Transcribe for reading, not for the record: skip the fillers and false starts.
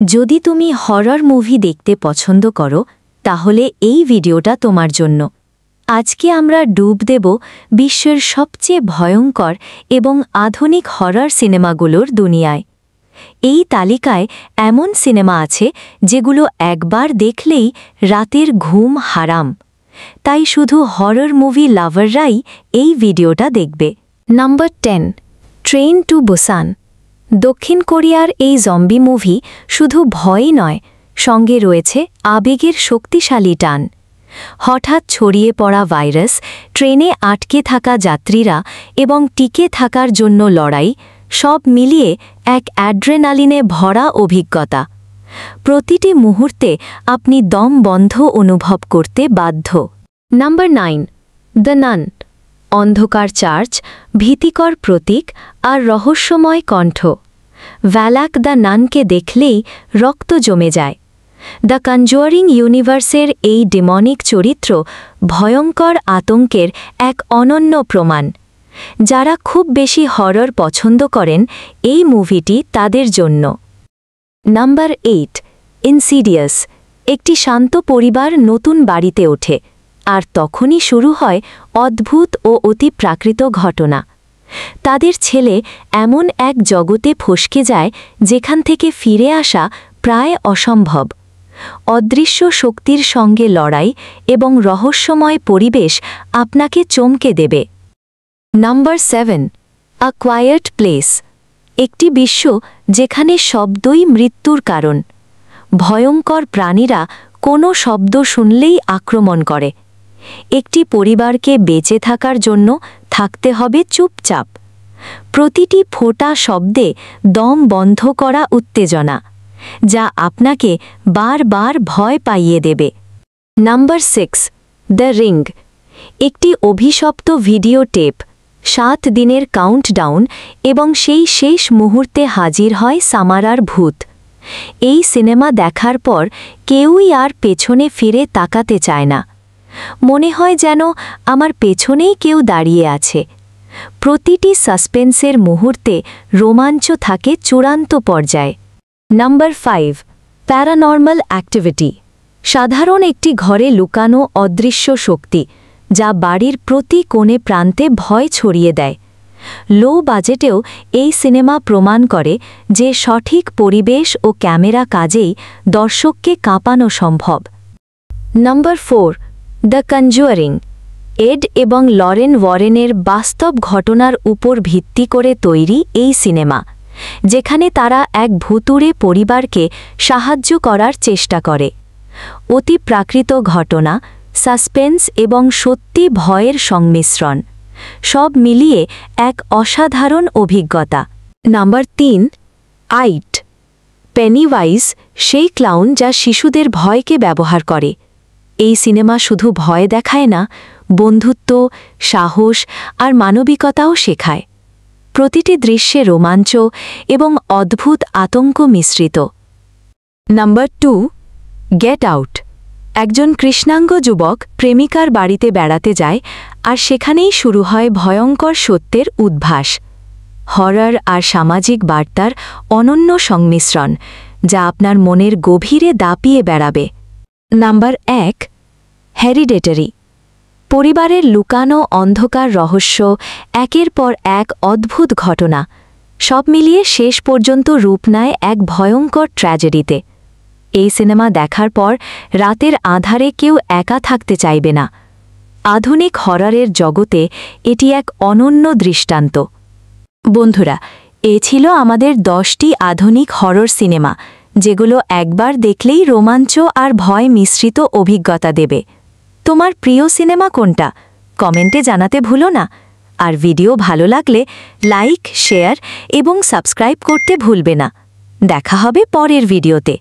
যদি তুমি horror movie দেখতে পছন্দ করো তাহলে এই ভিডিওটা তোমার জন্য। আজকে আমরা ডুব দেব বিশ্বের সবচেয়ে ভয়ঙ্কর এবং আধুনিক হরর সিনেমাগুলোর দুনিয়ায়। এই তালিকায় এমন সিনেমা আছে যেগুলো একবার দেখলেই রাতের ঘুম হারাম। তাই শুধু হরর মুভি লাভাররাই এই ভিডিওটা দেখবে। Number 10, train to Busan. দক্ষিণ কোরিয়ার এই জম্বি মুভি শুধু ভয়ই নয়, সঙ্গে রয়েছে আবেগের শক্তিশালী টান। হঠাৎ ছড়িয়ে পড়া ভাইরাস, ট্রেনে আটকে থাকা যাত্রীরা এবং টিকে থাকার জন্য লড়াই, সব মিলিয়ে এক অ্যাড্রেনালিনে ভরা অভিজ্ঞতা। প্রতিটি মুহূর্তে আপনি দম বন্ধ অনুভব করতে বাধ্য। নাম্বার 9, দ্য নান। অন্ধকার চার্চ, ভীতিকর প্রতীক আর রহস্যময় কণ্ঠ। ভ্যালাক দ্য নানকে দেখলেই রক্ত জমে যায়। দ্য কনজুয়ারিং ইউনিভার্সের এই ডেমনিক চরিত্র ভয়ঙ্কর আতঙ্কের এক অনন্য প্রমাণ। যারা খুব বেশি হরর পছন্দ করেন, এই মুভিটি তাদের জন্য। Number 8, insidious. একটি শান্ত পরিবার নতুন বাড়িতে ওঠে, আর তখনই শুরু হয় অদ্ভুত ও অতিপ্রাকৃত ঘটনা। তাদের ছেলে এমন এক জগতে ফসকে যায় যেখান থেকে ফিরে আসা প্রায় অসম্ভব। অদৃশ্য শক্তির সঙ্গে লড়াই এবং রহস্যময় পরিবেশ আপনাকে চমকে দেবে। নাম্বার 7, আ কোয়ায়েট প্লেস। একটি বিশ্ব যেখানে শব্দই মৃত্যুর কারণ। ভয়ঙ্কর প্রাণীরা কোনো শব্দ শুনলেই আক্রমণ করে। একটি পরিবারকে বেঁচে থাকার জন্য থাকতে হবে চুপচাপ। প্রতিটি ফোঁটা শব্দে দম বন্ধ করা উত্তেজনা, যা আপনাকে বারবার ভয় পাইয়ে দেবে। Number 6, the ring. একটি অভিশপ্ত ভিডিও টেপ, 7 দিনের কাউন্টডাউন এবং সেই শেষ মুহূর্তে হাজির হয় সামারার ভূত। এই সিনেমা দেখার পর কেউই আর পেছনে ফিরে তাকাতে চায় না। মনে হয় যেন আমার পেছনেই কেউ দাঁড়িয়ে আছে। প্রতিটি সাসপেন্সের মুহূর্তে রোমাঞ্চ থাকে চূড়ান্ত পর্যায়ে। Number 5, paranormal activity. সাধারণ একটি ঘরে লুকানো অদৃশ্য শক্তি, যা বাড়ির প্রতি কোণে প্রান্তে ভয় ছড়িয়ে দেয়। লো বাজেটেও এই সিনেমা প্রমাণ করে যে সঠিক পরিবেশ ও ক্যামেরা কাজেই দর্শককে কাঁপানো সম্ভব। Number 4, the Conjuring. এড এবং লরেন ওয়ারেনের বাস্তব ঘটনার উপর ভিত্তি করে তৈরি এই সিনেমা, যেখানে তারা এক ভুতুড়ে পরিবারকে সাহায্য করার চেষ্টা করে। অতিপ্রাকৃত ঘটনা, সাসপেন্স এবং সত্যি ভয়ের সংমিশ্রণ, সব মিলিয়ে এক অসাধারণ অভিজ্ঞতা। Number 3, eight. পেনিওয়াইজ, সেই ক্লাউন যা শিশুদের ভয়কে ব্যবহার করে। এই সিনেমা শুধু ভয় দেখায় না, বন্ধুত্ব, সাহস আর মানবিকতাও শেখায়। প্রতিটি দৃশ্যে রোমাঞ্চ এবং অদ্ভুত আতঙ্ক মিশ্রিত। Number 2, get out. একজন কৃষ্ণাঙ্গ যুবক প্রেমিকার বাড়িতে বেড়াতে যায়, আর সেখানেই শুরু হয় ভয়ঙ্কর সত্যের উদ্ভাস। হরর আর সামাজিক বার্তার অনন্য সংমিশ্রণ, যা আপনার মনের গভীরে দাপিয়ে বেড়াবে। নাম্বার 1, হেরিডেটারি। পরিবারের লুকানো অন্ধকার রহস্য, একের পর এক অদ্ভুত ঘটনা, সব মিলিয়ে শেষ পর্যন্ত রূপ নেয় এক ভয়ঙ্কর ট্র্যাজেডিতে। এই সিনেমা দেখার পর রাতের আঁধারে কেউ একা থাকতে চাইবে না। আধুনিক হররের জগতে এটি এক অনন্য দৃষ্টান্ত। বন্ধুরা, এ ছিল আমাদের 10টি আধুনিক হরর সিনেমা, যেগুলো একবার দেখলেই রোমাঞ্চ আর ভয় মিশ্রিত অভিজ্ঞতা দেবে। তোমার প্রিয় সিনেমা কোনটা? কমেন্টে জানাতে ভুলো না। আর ভিডিও ভালো লাগলে লাইক, শেয়ার এবং সাবস্ক্রাইব করতে ভুলবে না। দেখা হবে পরের ভিডিওতে।